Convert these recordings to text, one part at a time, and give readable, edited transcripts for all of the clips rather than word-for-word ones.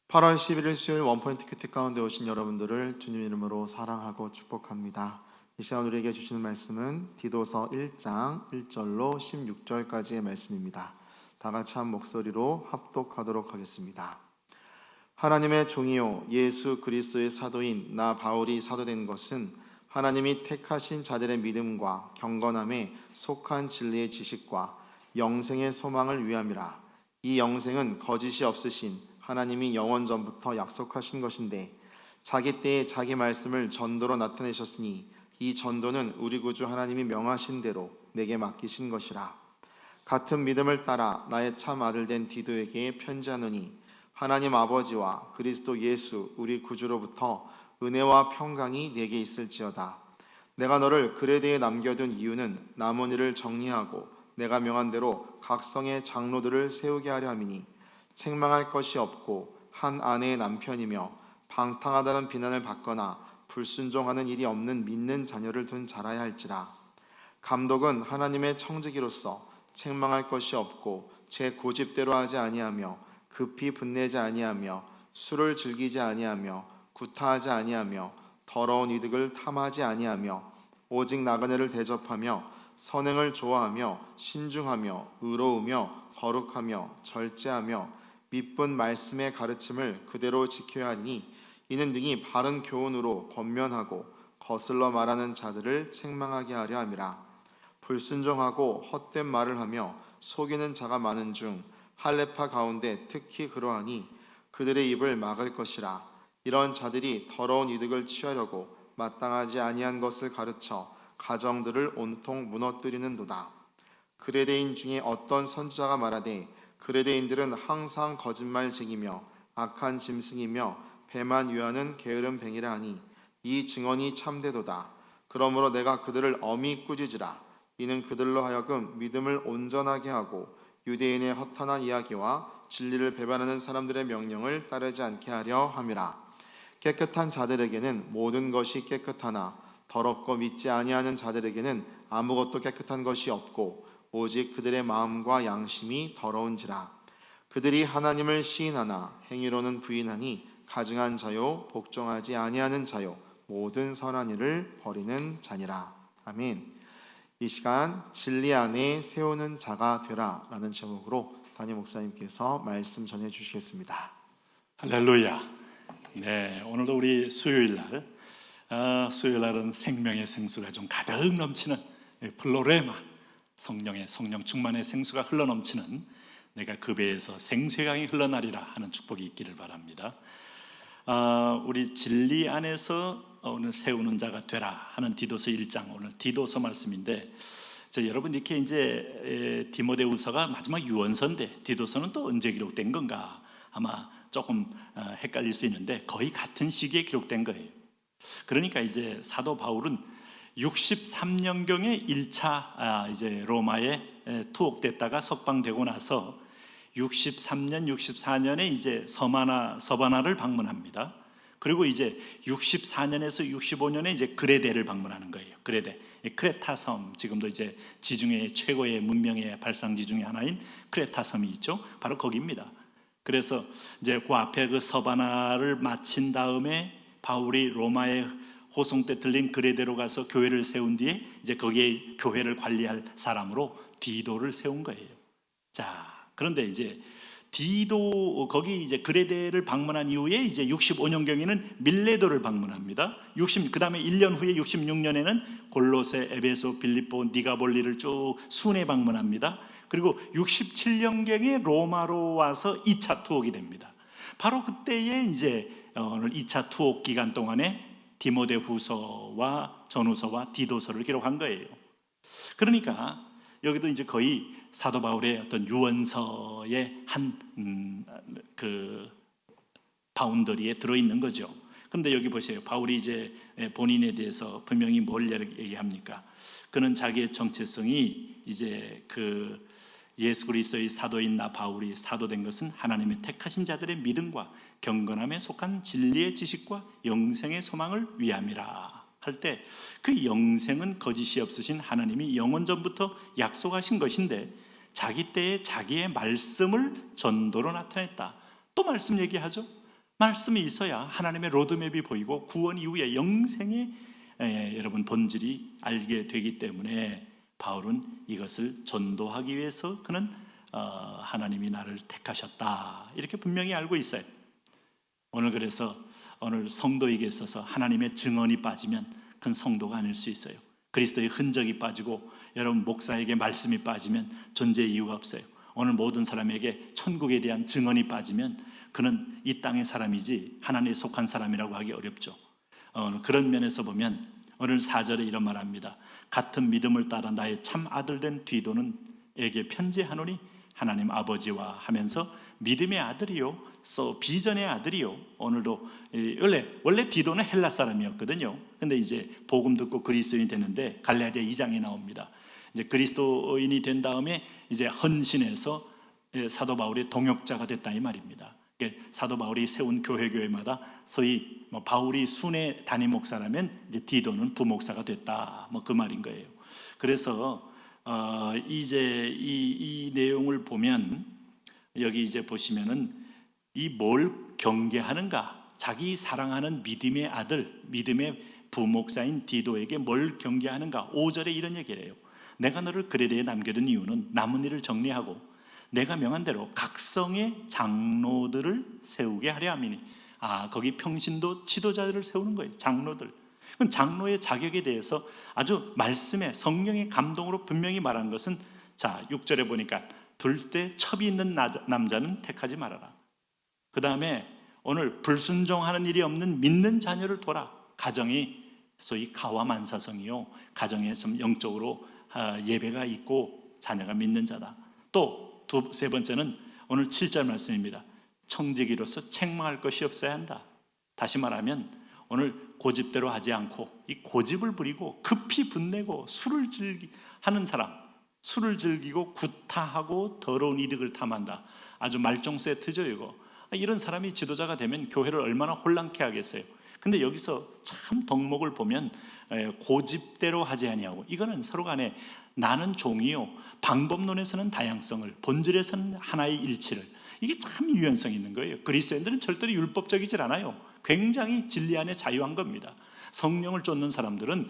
8월 11일 수요일 원포인트 큐티 가운데 오신 여러분들을 주님 이름으로 사랑하고 축복합니다. 이 시간 우리에게 주시는 말씀은 디도서 1장 1절로 16절까지의 말씀입니다. 다 같이 한 목소리로 합독하도록 하겠습니다. 하나님의 종이요 예수 그리스도의 사도인 나 바울이 사도된 것은 하나님이 택하신 자들의 믿음과 경건함에 속한 진리의 지식과 영생의 소망을 위함이라. 이 영생은 거짓이 없으신 하나님이 영원 전부터 약속하신 것인데 자기 때에 자기 말씀을 전도로 나타내셨으니 이 전도는 우리 구주 하나님이 명하신 대로 내게 맡기신 것이라. 같은 믿음을 따라 나의 참 아들 된 디도에게 편지하노니 하나님 아버지와 그리스도 예수 우리 구주로부터 은혜와 평강이 내게 있을지어다. 내가 너를 그레데에 남겨둔 이유는 남은 일을 정리하고 내가 명한 대로 각 성의 장로들을 세우게 하려 함이니 책망할 것이 없고 한 아내의 남편이며 방탕하다는 비난을 받거나 불순종하는 일이 없는 믿는 자녀를 둔 자라야 할지라. 감독은 하나님의 청지기로서 책망할 것이 없고 제 고집대로 하지 아니하며 급히 분내지 아니하며 술을 즐기지 아니하며 구타하지 아니하며 더러운 이득을 탐하지 아니하며 오직 나그네를 대접하며 선행을 좋아하며 신중하며 의로우며 거룩하며 절제하며 믿은 말씀의 가르침을 그대로 지켜야 하니 이는 능히 바른 교훈으로 권면하고 거슬러 말하는 자들을 책망하게 하려 함이라. 불순종하고 헛된 말을 하며 속이는 자가 많은 중 할례파 가운데 특히 그러하니 그들의 입을 막을 것이라. 이런 자들이 더러운 이득을 취하려고 마땅하지 아니한 것을 가르쳐 가정들을 온통 무너뜨리는도다. 그레데인 중에 어떤 선지자가 말하되 그레데인들은 항상 거짓말쟁이며 악한 짐승이며 배만 위하는 게으른 뱅이라 하니 이 증언이 참되도다. 그러므로 내가 그들을 엄히 꾸짖으라. 이는 그들로 하여금 믿음을 온전하게 하고 유대인의 허탄한 이야기와 진리를 배반하는 사람들의 명령을 따르지 않게 하려 함이라. 깨끗한 자들에게는 모든 것이 깨끗하나 더럽고 믿지 아니하는 자들에게는 아무것도 깨끗한 것이 없고 오직 그들의 마음과 양심이 더러운지라. 그들이 하나님을 시인하나 행위로는 부인하니 가증한 자요 복종하지 아니하는 자요 모든 선한 일을 버리는 자니라. 아멘. 이 시간 진리 안에 세우는 자가 되라 라는 제목으로 담임 목사님께서 말씀 전해 주시겠습니다. 할렐루야. 네, 오늘도 우리 수요일날은 생명의 생수가 좀 가득 넘치는 플로레마, 성령 충만의 생수가 흘러넘치는 내가 그 배에서 생수의 강이 흘러나리라 하는 축복이 있기를 바랍니다. 우리 진리 안에서 오늘 세우는 자가 되라 하는 디도서 1장, 오늘 디도서 말씀인데, 여러분 이렇게 이제 디모데후서가 마지막 유언서인데 디도서는 또 언제 기록된 건가 아마 조금 헷갈릴 수 있는데 거의 같은 시기에 기록된 거예요. 그러니까 이제 사도 바울은 63년경에 1차 이제 로마에 투옥됐다가 석방되고 나서 63년, 64년에 이제 서바나를 방문합니다. 그리고 이제 64년에서 65년에 이제 그레데를 방문하는 거예요. 크레타 섬, 지금도 이제 지중해 최고의 문명의 발상지 중에 하나인 크레타 섬이 있죠. 바로 거기입니다. 그래서 이제 그 앞에 그 서바나를 마친 다음에 바울이 로마의 호송 때 들린 그레데로 가서 교회를 세운 뒤에 이제 거기에 교회를 관리할 사람으로 디도를 세운 거예요. 자, 그런데 이제 디도 거기 이제 그레데를 방문한 이후에 이제 65년경에는 밀레도를 방문합니다. 그 다음에 1년 후에 66년에는 골로새, 에베소, 빌립보, 니가볼리를 쭉 순회 방문합니다. 그리고 67년경에 로마로 와서 2차 투옥이 됩니다. 바로 그때에 이제 오늘 2차 투옥 기간 동안에 디모데후서와 전후서와 디도서를 기록한 거예요. 그러니까 여기도 이제 거의 사도 바울의 어떤 유언서의 한 그 바운더리에 들어있는 거죠. 그런데 여기 보세요. 바울이 이제 본인에 대해서 분명히 뭘 얘기합니까? 그는 자기의 정체성이 이제 그 예수 그리스도의 사도인 나 바울이 사도된 것은 하나님의 택하신 자들의 믿음과 경건함에 속한 진리의 지식과 영생의 소망을 위함이라 할 때, 그 영생은 거짓이 없으신 하나님이 영원 전부터 약속하신 것인데 자기 때에 자기의 말씀을 전도로 나타냈다. 또 말씀 얘기하죠. 말씀이 있어야 하나님의 로드맵이 보이고 구원 이후에 영생의 여러분 본질이 알게 되기 때문에 바울은 이것을 전도하기 위해서 그는 하나님이 나를 택하셨다 이렇게 분명히 알고 있어요. 오늘 그래서 오늘 성도에게 있어서 하나님의 증언이 빠지면 그건 성도가 아닐 수 있어요. 그리스도의 흔적이 빠지고 여러분 목사에게 말씀이 빠지면 존재의 이유가 없어요. 오늘 모든 사람에게 천국에 대한 증언이 빠지면 그는 이 땅의 사람이지 하나님에 속한 사람이라고 하기 어렵죠. 그런 면에서 보면 오늘 4절에 이런 말합니다. 같은 믿음을 따라 나의 참 아들 된 디도는에게 편지하노니 하나님 아버지와 하면서 믿음의 아들이요, 비전의 아들이요. 오늘도 원래 디도는 헬라 사람이었거든요. 근데 이제 복음 듣고 그리스도인이 되는데 갈라디아 2장에 나옵니다. 이제 그리스도인이 된 다음에 이제 헌신해서 사도 바울의 동역자가 됐다 이 말입니다. 사도 바울이 세운 교회마다 소위 바울이 순회 담임 목사라면 이제 디도는 부목사가 됐다 그 말인 거예요. 그래서 이제 이 내용을 보면 여기 이제 보시면은 이 뭘 경계하는가? 자기 사랑하는 믿음의 아들, 믿음의 부목사인 디도에게 뭘 경계하는가? 5절에 이런 얘기를 해요. 내가 너를 그레데에 남겨둔 이유는 남은 일을 정리하고 내가 명한 대로 각성의 장로들을 세우게 하려 함이니. 거기 평신도 지도자들을 세우는 거예요. 장로들. 그럼 장로의 자격에 대해서 아주 말씀에 성령의 감동으로 분명히 말한 것은 자 6절에 보니까 둘 때 첩이 있는 남자는 택하지 말아라. 그 다음에 오늘 불순종하는 일이 없는 믿는 자녀를 둬라. 가정이 소위 가와만사성이요. 가정에 좀 영적으로 예배가 있고 자녀가 믿는 자다. 또 세 번째는 오늘 7절 말씀입니다. 청지기로서 책망할 것이 없어야 한다. 다시 말하면 오늘 고집대로 하지 않고 이 고집을 부리고 급히 분내고 술을 하는 사람, 술을 즐기고 구타하고 더러운 이득을 탐한다. 아주 말종 세트죠 이거. 이런 사람이 지도자가 되면 교회를 얼마나 혼란케 하겠어요. 근데 여기서 참 덕목을 보면 고집대로 하지 아니하고 이거는 서로 간에 나는 종이요 방법론에서는 다양성을 본질에서는 하나의 일치를 이게 참 유연성이 있는 거예요. 그리스도인들은 절대로 율법적이질 않아요. 굉장히 진리 안에 자유한 겁니다. 성령을 쫓는 사람들은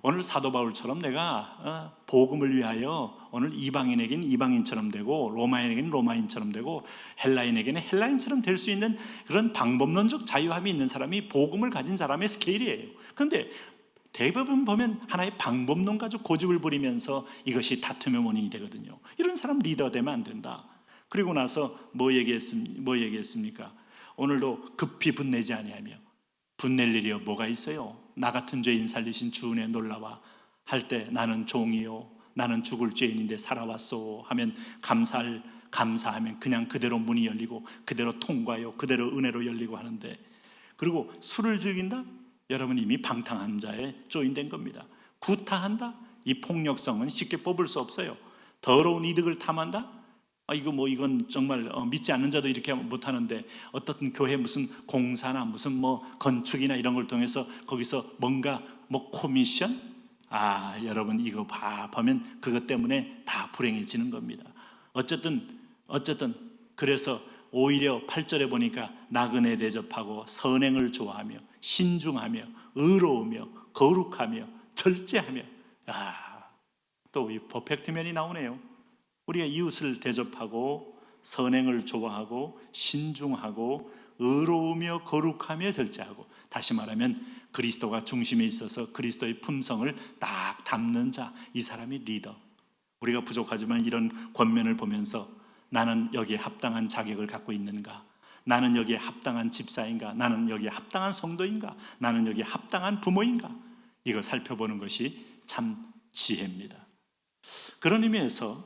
오늘 사도 바울처럼 내가 복음을 위하여 오늘 이방인에게는 이방인처럼 되고 로마인에게는 로마인처럼 되고 헬라인에게는 헬라인처럼 될 수 있는 그런 방법론적 자유함이 있는 사람이 복음을 가진 사람의 스케일이에요. 그런데 대부분 보면 하나의 방법론 가지고 고집을 부리면서 이것이 다툼의 원인이 되거든요. 이런 사람 리더 되면 안 된다. 그리고 나서 뭐 얘기했습니까? 오늘도 급히 분내지 아니하며 분낼 일이요 뭐가 있어요? 나 같은 죄인 살리신 주 은혜 놀라와 할 때 나는 종이요 나는 죽을 죄인인데 살아왔소 하면 감사하면 그냥 그대로 문이 열리고 그대로 통과요 그대로 은혜로 열리고 하는데 그리고 술을 즐긴다? 여러분 이미 방탕한 자에 조인된 겁니다. 구타한다? 이 폭력성은 쉽게 뽑을 수 없어요. 더러운 이득을 탐한다? 이건 정말 믿지 않는 자도 이렇게 못하는데 어떤 교회 무슨 공사나 무슨 건축이나 이런 걸 통해서 거기서 뭔가 코미션? 여러분 이거 보면 그것 때문에 다 불행해지는 겁니다. 어쨌든 그래서 오히려 8절에 보니까 나그네 대접하고 선행을 좋아하며 신중하며 의로우며 거룩하며 절제하며 또 이 퍼펙트면이 나오네요. 우리가 이웃을 대접하고 선행을 좋아하고 신중하고 의로우며 거룩하며 절제하고 다시 말하면 그리스도가 중심에 있어서 그리스도의 품성을 딱 담는 자, 이 사람이 리더. 우리가 부족하지만 이런 권면을 보면서 나는 여기에 합당한 자격을 갖고 있는가? 나는 여기에 합당한 집사인가? 나는 여기에 합당한 성도인가? 나는 여기에 합당한 부모인가? 이거 살펴보는 것이 참 지혜입니다. 그런 의미에서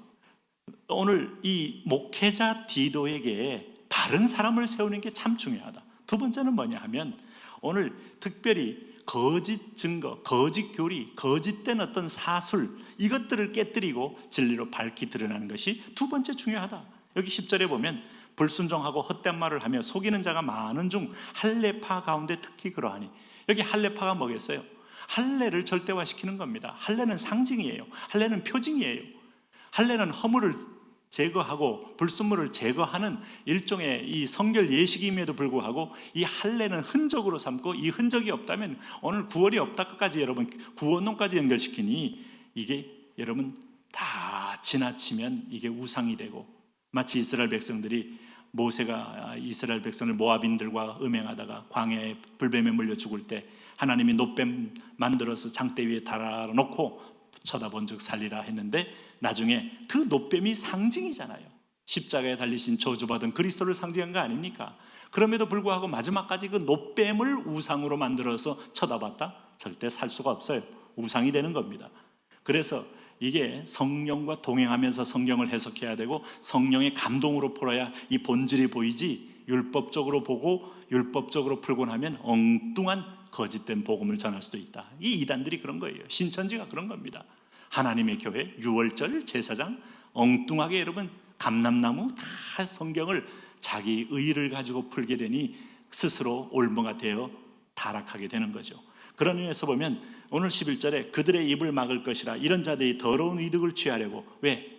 오늘 이 목회자 디도에게 바른 사람을 세우는 게 참 중요하다. 두 번째는 뭐냐 하면 오늘 특별히 거짓 증거, 거짓 교리, 거짓된 어떤 사술 이것들을 깨뜨리고 진리로 밝히 드러나는 것이 두 번째 중요하다. 여기 10절에 보면 불순종하고 헛된 말을 하며 속이는 자가 많은 중 할례파 가운데 특히 그러하니 여기 할례파가 뭐겠어요? 할례를 절대화시키는 겁니다. 할례는 상징이에요. 할례는 표징이에요. 할례는 허물을 제거하고 불순물을 제거하는 일종의 이 성결 예식임에도 불구하고 이 할례는 흔적으로 삼고 이 흔적이 없다면 오늘 구원이 없다까지 여러분 구원론까지 연결시키니 이게 여러분 다 지나치면 이게 우상이 되고 마치 이스라엘 백성들이 모세가 이스라엘 백성을 모압인들과 음행하다가 광야에 불뱀에 물려 죽을 때 하나님이 놋뱀 만들어서 장대 위에 달아놓고 쳐다본 즉 살리라 했는데 나중에 그 놋뱀이 상징이잖아요. 십자가에 달리신 저주받은 그리스도를 상징한 거 아닙니까? 그럼에도 불구하고 마지막까지 그 놋뱀을 우상으로 만들어서 쳐다봤다? 절대 살 수가 없어요. 우상이 되는 겁니다. 그래서 이게 성령과 동행하면서 성경을 해석해야 되고 성령의 감동으로 풀어야 이 본질이 보이지, 율법적으로 보고 율법적으로 풀고 나면 엉뚱한 거짓된 복음을 전할 수도 있다. 이 이단들이 그런 거예요. 신천지가 그런 겁니다. 하나님의 교회, 유월절, 제사장 엉뚱하게 여러분 감람나무 다 성경을 자기 의의를 가지고 풀게 되니 스스로 올무가 되어 타락하게 되는 거죠. 그런 의미에서 보면 오늘 11절에 그들의 입을 막을 것이라 이런 자들이 더러운 이득을 취하려고, 왜?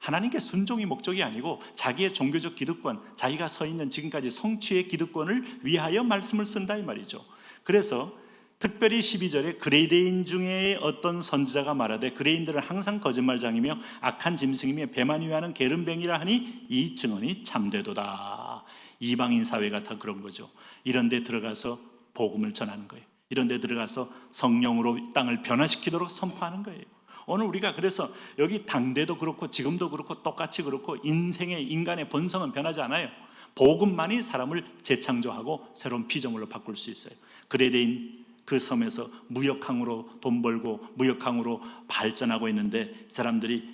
하나님께 순종이 목적이 아니고 자기의 종교적 기득권, 자기가 서 있는 지금까지 성취의 기득권을 위하여 말씀을 쓴다 이 말이죠. 그래서 특별히 12절에 그레이데인 중에 어떤 선지자가 말하되 그레인들은 항상 거짓말장이며 악한 짐승이며 배만 위하는 게으름뱅이라 하니 이 증언이 참되도다. 이방인 사회가 다 그런 거죠. 이런 데 들어가서 복음을 전하는 거예요. 이런 데 들어가서 성령으로 땅을 변화시키도록 선포하는 거예요. 오늘 우리가 그래서 여기 당대도 그렇고 지금도 그렇고 똑같이 그렇고 인간의 본성은 변하지 않아요. 복음만이 사람을 재창조하고 새로운 피조물로 바꿀 수 있어요. 그레데인 그 섬에서 무역항으로 돈 벌고 무역항으로 발전하고 있는데 사람들이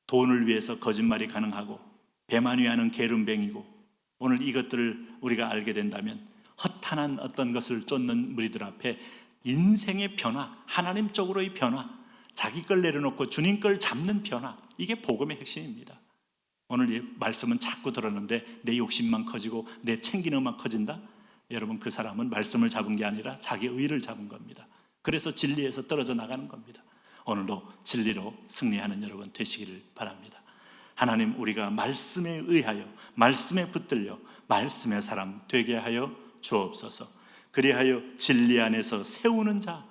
돈을 위해서 거짓말이 가능하고 배만 위하는 게으름뱅이고, 오늘 이것들을 우리가 알게 된다면 허탄한 어떤 것을 쫓는 무리들 앞에 인생의 변화, 하나님 쪽으로의 변화, 자기 걸 내려놓고 주님 걸 잡는 변화, 이게 복음의 핵심입니다. 오늘 이 말씀은 자꾸 들었는데 내 욕심만 커지고 내 챙기는 것만 커진다? 여러분 그 사람은 말씀을 잡은 게 아니라 자기 의를 잡은 겁니다. 그래서 진리에서 떨어져 나가는 겁니다. 오늘도 진리로 승리하는 여러분 되시기를 바랍니다. 하나님, 우리가 말씀에 의하여 말씀에 붙들려 말씀의 사람 되게 하여 주옵소서. 그리하여 진리 안에서 세우는 자,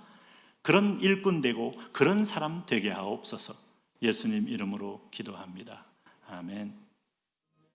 그런 일꾼 되고 그런 사람 되게 하옵소서. 예수님 이름으로 기도합니다. 아멘.